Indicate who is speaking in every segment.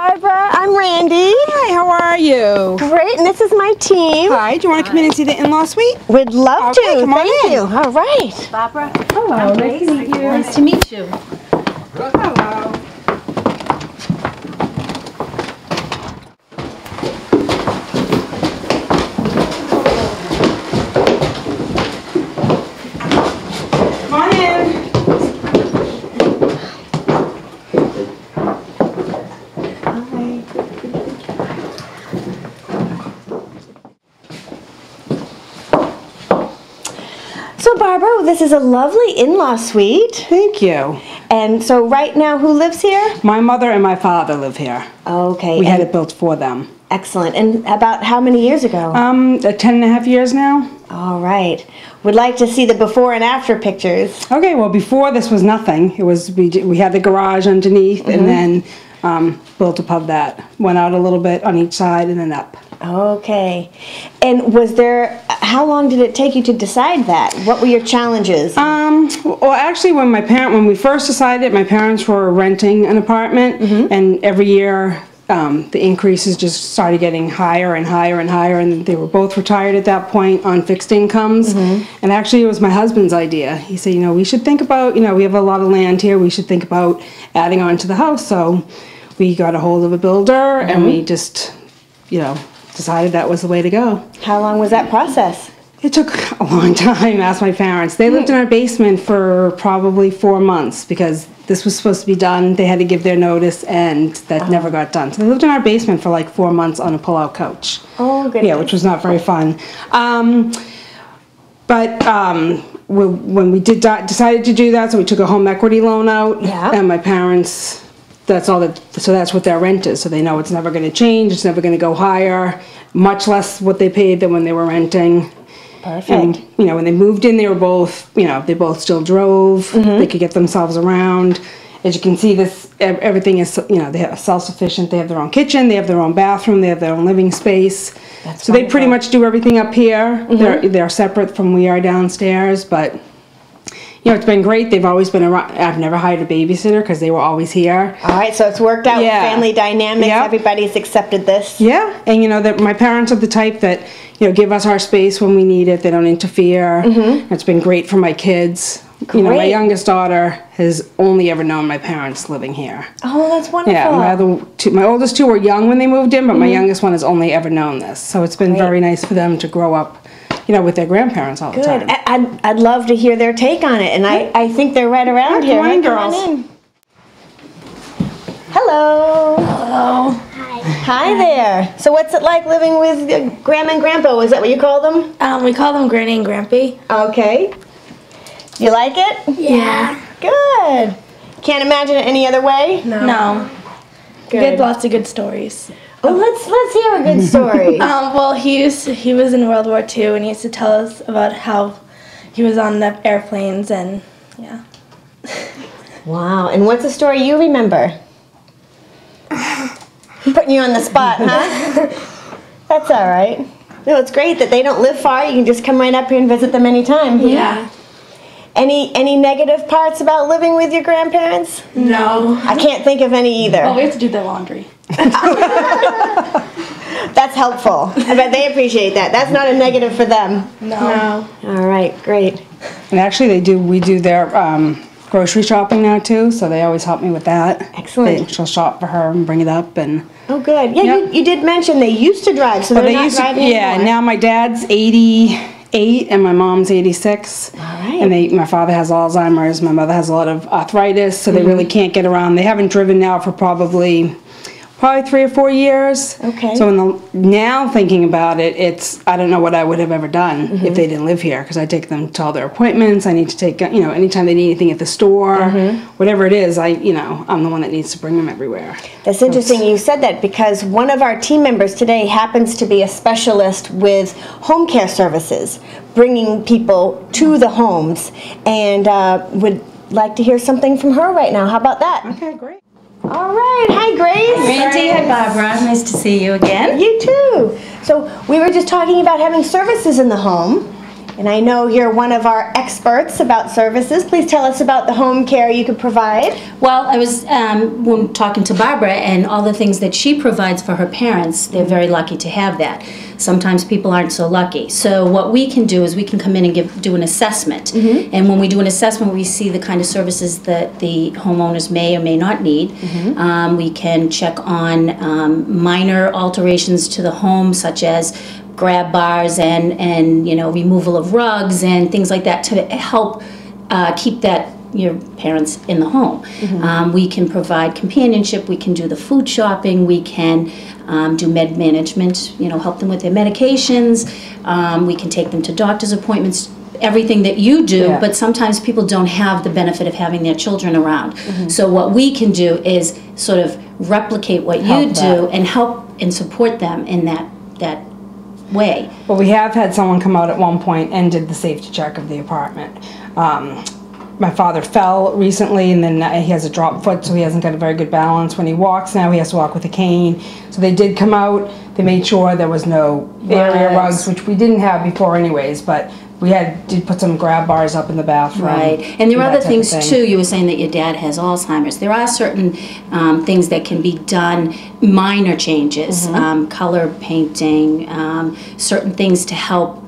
Speaker 1: Barbara. I'm Randy.
Speaker 2: Hi, how are you?
Speaker 1: Great, and this is my team.
Speaker 2: Hi, do you want to come in and see the in-law suite?
Speaker 1: We'd love
Speaker 2: Okay,
Speaker 1: to.
Speaker 2: come on
Speaker 1: Thank
Speaker 2: in.
Speaker 1: you. All right.
Speaker 3: Barbara.
Speaker 2: Hello, nice to meet you.
Speaker 3: Nice to meet you.
Speaker 2: Hello. Come on in.
Speaker 1: So Barbara, this is a lovely in-law suite.
Speaker 2: Thank you.
Speaker 1: And so right now, who lives here?
Speaker 2: My mother and my father live here.
Speaker 1: Okay.
Speaker 2: We had it built for them.
Speaker 1: Excellent. And about how many years ago?
Speaker 2: 10.5 years now.
Speaker 1: All right. Would like to see the before and after pictures.
Speaker 2: Okay, well before this was nothing. It was we had the garage underneath and then built above that. Went out a little bit on each side and then up.
Speaker 1: Okay. And was there, how long did it take you to decide that? What were your challenges?
Speaker 2: Well, actually, when we first decided, my parents were renting an apartment, and every year the increases just started getting higher and higher and higher, and they were both retired at that point on fixed incomes. And actually, it was my husband's idea. He said, we should think about, we have a lot of land here. We should think about adding on to the house. So we got a hold of a builder, and we just, decided that was the way to go.
Speaker 1: How long was that process?
Speaker 2: It took a long time, asked my parents. They lived in our basement for probably 4 months because this was supposed to be done. They had to give their notice, and that never got done. So they lived in our basement for like 4 months on a pull-out couch.
Speaker 1: Oh, goodness.
Speaker 2: Yeah, which was not very fun. When we decided to do that, so we took a home equity loan out, and my parents, so that's what their rent is. So they know it's never going to change. It's never going to go higher, much less what they paid than when they were renting.
Speaker 1: Perfect.
Speaker 2: And, when they moved in, they were both, they both still drove. They could get themselves around. As you can see, everything is, they have self-sufficient. They have their own kitchen. They have their own bathroom. They have their own living space.
Speaker 1: That's
Speaker 2: so they pretty much do everything up here. They're separate from we are downstairs, but it's been great. They've always been around. I've never hired a babysitter because they were always here.
Speaker 1: All right, so it's worked out with family dynamics.
Speaker 2: Yep.
Speaker 1: Everybody's accepted this.
Speaker 2: Yeah, and that my parents are the type that, give us our space when we need it. They don't interfere. It's been great for my kids. My youngest daughter has only ever known my parents living here.
Speaker 1: Oh, that's wonderful.
Speaker 2: Yeah, my oldest two were young when they moved in, but my youngest one has only ever known this. So it's been very nice for them to grow up, with their grandparents all the time.
Speaker 1: Good. I'd love to hear their take on it, and I think they're right around here.
Speaker 2: Come on in, girls.
Speaker 1: Come on in. Hello.
Speaker 3: Hello.
Speaker 1: Hi there. So what's it like living with Grandma and Grandpa? Is that what you call them?
Speaker 3: We call them Granny and Grampy.
Speaker 1: Okay. You like it?
Speaker 3: Yeah.
Speaker 1: Good. Can't imagine it any other way?
Speaker 3: No.
Speaker 1: Good.
Speaker 3: We had lots of good stories.
Speaker 1: Oh, let's hear a good story.
Speaker 3: Well, he was in World War II, and he used to tell us about how he was on the airplanes, and yeah.
Speaker 1: Wow. And what's a story you remember? Putting you on the spot, huh? That's all right. No, it's great that they don't live far. You can just come right up here and visit them anytime.
Speaker 3: Yeah.
Speaker 1: Any negative parts about living with your grandparents?
Speaker 3: No.
Speaker 1: I can't think of any either.
Speaker 3: Well, we have to do their laundry.
Speaker 1: That's helpful. I bet they appreciate that. That's not a negative for them.
Speaker 3: No.
Speaker 1: All right, great.
Speaker 2: And actually, we do their grocery shopping now too, so they always help me with that.
Speaker 1: Excellent.
Speaker 2: She'll shop for her and bring it up and.
Speaker 1: Oh, good. Yeah, you did mention they used to drive, so they're not driving anymore.
Speaker 2: Yeah, now my dad's 88 and my mom's 86.
Speaker 1: All right.
Speaker 2: And my father has Alzheimer's. My mother has a lot of arthritis, so they really can't get around. They haven't driven now for probably 3 or 4 years.
Speaker 1: Okay.
Speaker 2: So now thinking about it, I don't know what I would have ever done if they didn't live here, because I take them to all their appointments. I need to take, anytime they need anything at the store, whatever it is, I'm the one that needs to bring them everywhere.
Speaker 1: That's interesting you said that, because one of our team members today happens to be a specialist with home care services, bringing people to the homes, and would like to hear something from her right now. How about that?
Speaker 2: Okay, great.
Speaker 1: All right. Hi, Grace.
Speaker 4: Randy, hi, Barbara. Nice to see you again.
Speaker 1: You too. So we were just talking about having services in the home, And I know you're one of our experts about services. Please tell us about the home care you could provide.
Speaker 4: Well, I was when talking to Barbara and all the things that she provides for her parents. They're very lucky to have that. Sometimes people aren't so lucky. So what we can do is we can come in and do an assessment. And when we do an assessment, we see the kind of services that the homeowners may or may not need. We can check on minor alterations to the home, such as grab bars and removal of rugs and things like that to help keep your parents in the home. We can provide companionship, we can do the food shopping, we can do med management, help them with their medications, we can take them to doctor's appointments, everything that you do, but sometimes people don't have the benefit of having their children around. So what we can do is sort of replicate what you do and help and support them in that way.
Speaker 2: But we have had someone come out at one point and did the safety check of the apartment. My father fell recently, and then he has a drop foot, so he hasn't got a very good balance. When he walks now, he has to walk with a cane. So they did come out. They made sure there was no area rugs, which we didn't have before anyways, but we did put some grab bars up in the bathroom.
Speaker 4: Right, and there are other things too. You were saying that your dad has Alzheimer's. There are certain things that can be done, minor changes, color painting, certain things to help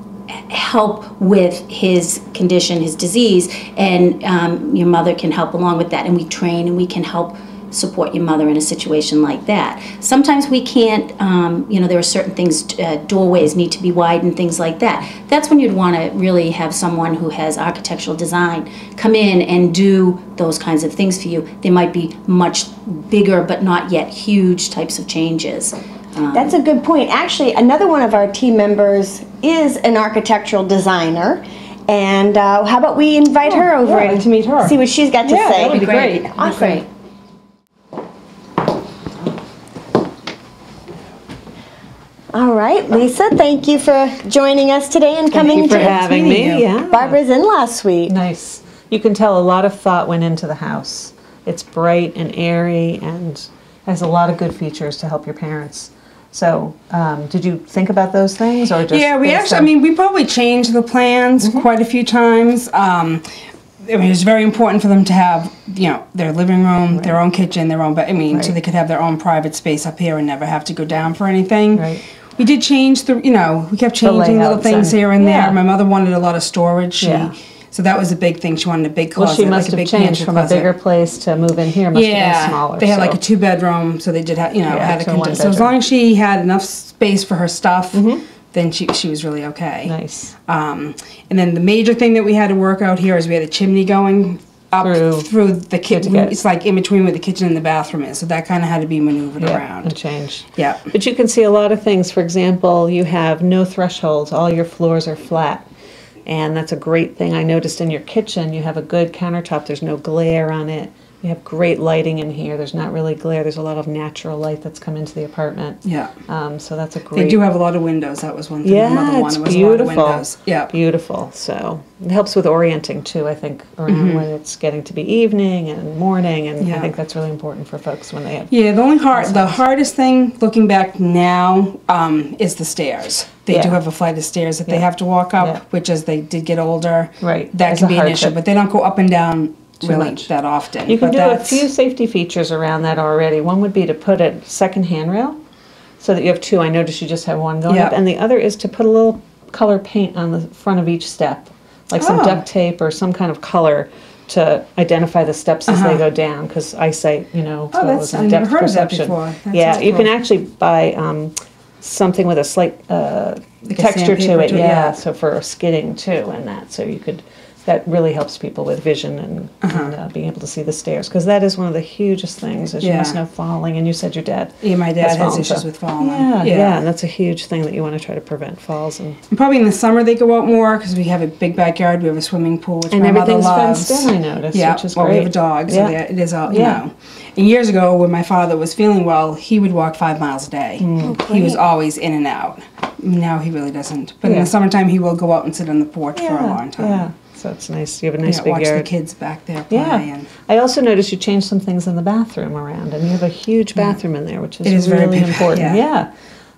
Speaker 4: with his condition, his disease, and your mother can help along with that, and we train and we can help support your mother in a situation like that. Sometimes we can't, there are certain things, doorways need to be widened, things like that. That's when you'd want to really have someone who has architectural design come in and do those kinds of things for you. They might be much bigger but not yet huge types of changes.
Speaker 1: That's a good point. Actually, another one of our team members is an architectural designer. And how about we invite her over and
Speaker 2: to meet her.
Speaker 1: See what she's got to say.
Speaker 2: That would be great.
Speaker 1: Awesome. All right, Lisa, thank you for joining us today and coming
Speaker 5: for having me. Yeah.
Speaker 1: Barbara's in-law suite.
Speaker 5: Nice. You can tell a lot of thought went into the house. It's bright and airy and has a lot of good features to help your parents. So, did you think about those things, or just?
Speaker 2: Yeah, we probably changed the plans quite a few times. It's very important for them to have, their living room, their own kitchen, their own, so they could have their own private space up here and never have to go down for anything.
Speaker 5: Right.
Speaker 2: We did change we kept changing little things here and there. My mother wanted a lot of storage. So that was a big thing. She wanted a big closet.
Speaker 5: Well, she must have changed from a bigger place to move in here. Must have been smaller.
Speaker 2: They had like a 2-bedroom, so they did have, had a condition. So as long as she had enough space for her stuff, then she was really okay.
Speaker 5: Nice.
Speaker 2: And then the major thing that we had to work out here is we had a chimney going up through the kitchen. It's like in between where the kitchen and the bathroom is. So that kind of had to be maneuvered around.
Speaker 5: And changed.
Speaker 2: Yeah.
Speaker 5: But you can see a lot of things. For example, you have no thresholds. All your floors are flat. And that's a great thing. I noticed in your kitchen, you have a good countertop. There's no glare on it. You have great lighting in here. There's not really glare. There's a lot of natural light that's come into the apartment.
Speaker 2: Yeah.
Speaker 5: So that's a great...
Speaker 2: They do have a lot of windows. That was one thing
Speaker 5: my
Speaker 2: mother wanted, was a lot of windows. Yeah.
Speaker 5: Beautiful. So it helps with orienting, too, I think, around when it's getting to be evening and morning. And I think that's really important for folks when they have...
Speaker 2: Yeah, the hardest thing, looking back now, is the stairs. They do have a flight of stairs that they have to walk up, which as they did get older, that can be an issue. But they don't go up and down really that often.
Speaker 5: You can do a few safety features around that already. One would be to put a second handrail so that you have two. I noticed you just have one going up. And the other is to put a little color paint on the front of each step, like some duct tape or some kind of color to identify the steps as they go down, because eyesight, goes in depth perception. You can actually buy something with a slight texture to it, so for skidding too, and that, so you could, that really helps people with vision and being able to see the stairs, because that is one of the hugest things, as you must know, falling, and you said your dad
Speaker 2: my dad has issues with falling.
Speaker 5: And that's a huge thing that you want to try to prevent falls. And
Speaker 2: probably in the summer they go out more, because we have a big backyard, we have a swimming pool, which my mother loves.
Speaker 5: Fenced in, I noticed, which is great.
Speaker 2: We have a dog, so it is all, And years ago, when my father was feeling well, he would walk 5 miles a day. He was always in and out. Now he really doesn't. But in the summertime, he will go out and sit on the porch for a long time.
Speaker 5: So it's nice. You have a nice big
Speaker 2: watch
Speaker 5: yard.
Speaker 2: The kids back there play. And
Speaker 5: I also noticed you changed some things in the bathroom around, and you have a huge bathroom in there, which is really important.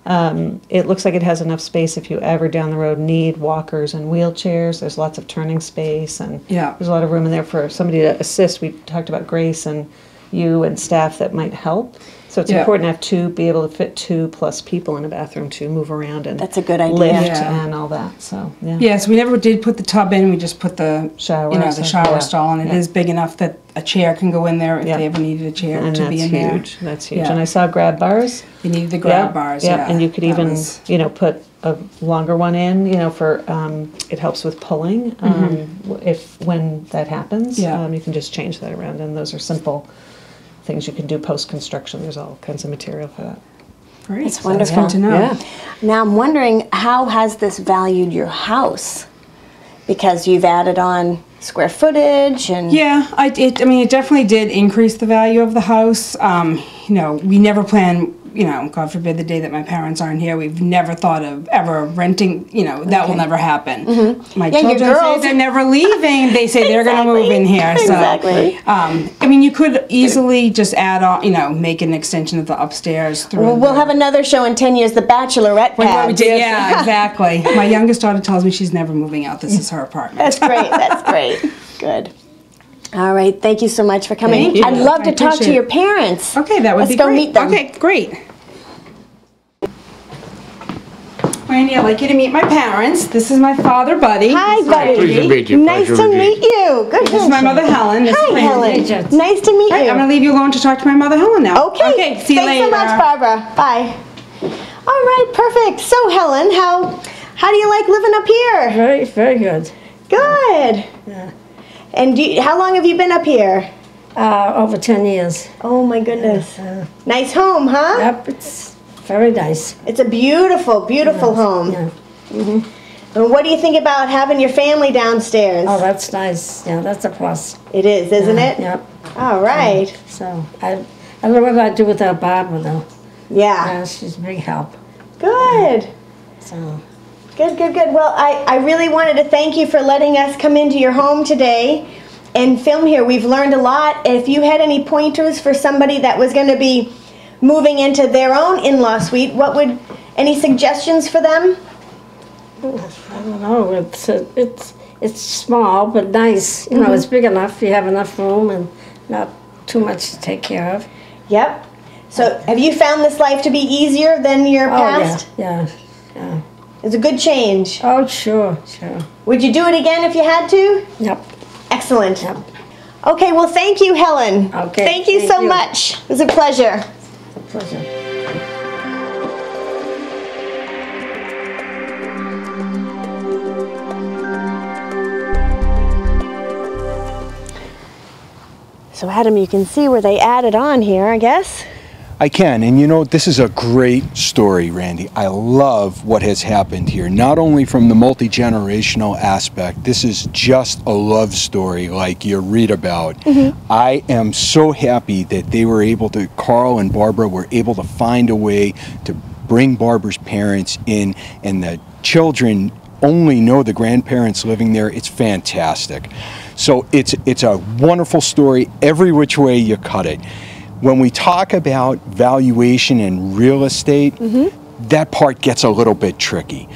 Speaker 5: It looks like it has enough space if you ever down the road need walkers and wheelchairs. There's lots of turning space, and
Speaker 2: Yeah.
Speaker 5: there's a lot of room in there for somebody to assist. We talked about Grace and you and staff that might help. So it's important to have be able to fit 2 plus people in a bathroom to move around and
Speaker 1: That's a good idea.
Speaker 5: lift
Speaker 2: Yeah.
Speaker 5: and all that. So yeah.
Speaker 2: Yes, we never did put the tub in. We just put the
Speaker 5: Shower,
Speaker 2: the
Speaker 5: so,
Speaker 2: shower
Speaker 5: yeah.
Speaker 2: stall, and it is big enough that a chair can go in there if
Speaker 5: Yeah.
Speaker 2: they ever needed a chair
Speaker 5: And
Speaker 2: to
Speaker 5: that's
Speaker 2: be in
Speaker 5: huge.
Speaker 2: there.
Speaker 5: That's huge.
Speaker 2: Yeah.
Speaker 5: And I saw grab bars.
Speaker 2: They needed the grab bars. Yeah,
Speaker 5: And you could
Speaker 2: that
Speaker 5: even,
Speaker 2: was-
Speaker 5: put a longer one in, for, it helps with pulling, when that happens.
Speaker 2: Yeah.
Speaker 5: You can just change that around, and those are simple things you can do post-construction. There's all kinds of material for that.
Speaker 2: Great.
Speaker 1: That's
Speaker 2: That's
Speaker 1: wonderful.
Speaker 2: good to know.
Speaker 5: Yeah.
Speaker 1: Now I'm wondering, how has this valued your house? Because you've added on square footage and
Speaker 2: Yeah, it definitely did increase the value of the house. We never plan, God forbid the day that my parents aren't here, we've never thought of ever renting, that will never happen. My
Speaker 1: Yeah, your
Speaker 2: children say
Speaker 1: girls-
Speaker 2: they're never leaving. They say they're going to move in here. So,
Speaker 1: Exactly.
Speaker 2: you could easily just add on, make an extension of the upstairs through.
Speaker 1: Well, we'll have another show in 10 years, the Bachelorette
Speaker 2: What we
Speaker 1: pad.
Speaker 2: did, yeah, exactly. My youngest daughter tells me she's never moving out. This is her apartment.
Speaker 1: That's great. That's great. Good. All right. Thank you so much for coming.
Speaker 2: Thank you.
Speaker 1: I'd love to
Speaker 2: I
Speaker 1: talk to
Speaker 2: appreciate
Speaker 1: your
Speaker 2: it.
Speaker 1: parents.
Speaker 2: Okay, that would
Speaker 1: Let's
Speaker 2: be
Speaker 1: go
Speaker 2: great.
Speaker 1: meet them.
Speaker 2: Okay, great. Randy, I'd like you to meet my parents. This is my father, Buddy.
Speaker 1: Hi, Buddy.
Speaker 6: Pleased to meet you.
Speaker 1: Nice
Speaker 6: Pleasure
Speaker 1: to
Speaker 6: to
Speaker 1: meet you. Good.
Speaker 2: This is my mother, Helen. This is
Speaker 1: Hi,
Speaker 2: Randy.
Speaker 1: Helen. Nice to meet
Speaker 2: Right,
Speaker 1: you.
Speaker 2: I'm going to leave you alone to talk to my mother, Helen, now.
Speaker 1: Okay.
Speaker 2: see you
Speaker 1: Thanks
Speaker 2: later.
Speaker 1: so much, Barbara. Bye. All right. Perfect. So, Helen, how do you like living up here?
Speaker 7: Very, very good.
Speaker 1: Good.
Speaker 7: Yeah.
Speaker 1: And how long have you been up here?
Speaker 7: Over 10 years.
Speaker 1: Oh my goodness. Nice home, huh?
Speaker 7: Yep, it's very nice.
Speaker 1: It's a beautiful, beautiful home.
Speaker 7: Yeah.
Speaker 1: And what do you think about having your family downstairs?
Speaker 7: Oh, that's nice. Yeah, that's a plus.
Speaker 1: It is, isn't it?
Speaker 7: Yep.
Speaker 1: All right.
Speaker 7: So I don't know what I'd do without Barbara though.
Speaker 1: Yeah.
Speaker 7: She's a big help.
Speaker 1: Good.
Speaker 7: So
Speaker 1: Good, good, good. Well, I really wanted to thank you for letting us come into your home today and film here. We've learned a lot. If you had any pointers for somebody that was going to be moving into their own in-law suite, any suggestions for them?
Speaker 7: I don't know. It's small but nice. You know, it's big enough. You have enough room and not too much to take care of.
Speaker 1: Yep. So have you found this life to be easier than your past?
Speaker 7: Oh yeah, yeah.
Speaker 1: It's a good change.
Speaker 7: Oh sure, sure.
Speaker 1: Would you do it again if you had to?
Speaker 7: Yep.
Speaker 1: Excellent.
Speaker 7: Yep.
Speaker 1: Okay, well, thank you, Helen.
Speaker 7: Okay,
Speaker 1: Thank you
Speaker 7: thank
Speaker 1: so
Speaker 7: you.
Speaker 1: much. It was a pleasure.
Speaker 7: It's a pleasure.
Speaker 1: So, Adam, you can see where they added on here, I guess.
Speaker 8: I can, and this is a great story, Randy. I love what has happened here, not only from the multi-generational aspect. This is just a love story like you read about. I am so happy that they were able to, Carl and Barbara were able to find a way to bring Barbara's parents in, and the children only know the grandparents living there. It's fantastic. So it's a wonderful story every which way you cut it. When we talk about valuation in real estate, that part gets a little bit tricky.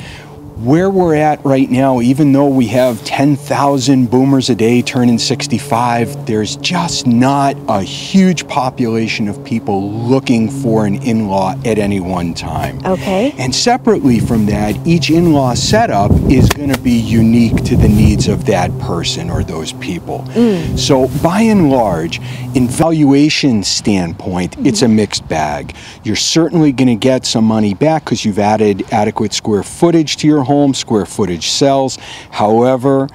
Speaker 8: Where we're at right now, even though we have 10,000 boomers a day turning 65, there's just not a huge population of people looking for an in-law at any one time.
Speaker 1: Okay.
Speaker 8: And separately from that, each in-law setup is going to be unique to the needs of that person or those people. So by and large, in valuation standpoint, it's a mixed bag. You're certainly going to get some money back because you've added adequate square footage to your home, square footage sells. However,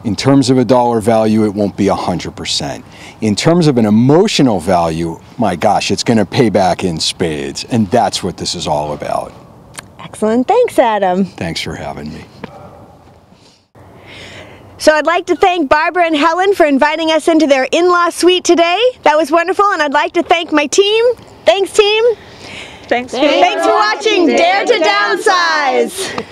Speaker 8: in terms of a dollar value, it won't be 100%. In terms of an emotional value, my gosh, it's going to pay back in spades. And that's what this is all about.
Speaker 1: Excellent. Thanks, Adam.
Speaker 8: Thanks for having me.
Speaker 1: So I'd like to thank Barbara and Helen for inviting us into their in-law suite today. That was wonderful, and I'd like to thank my team. Thanks, team.
Speaker 5: Thanks.
Speaker 1: Thanks for watching Dare to Downsize.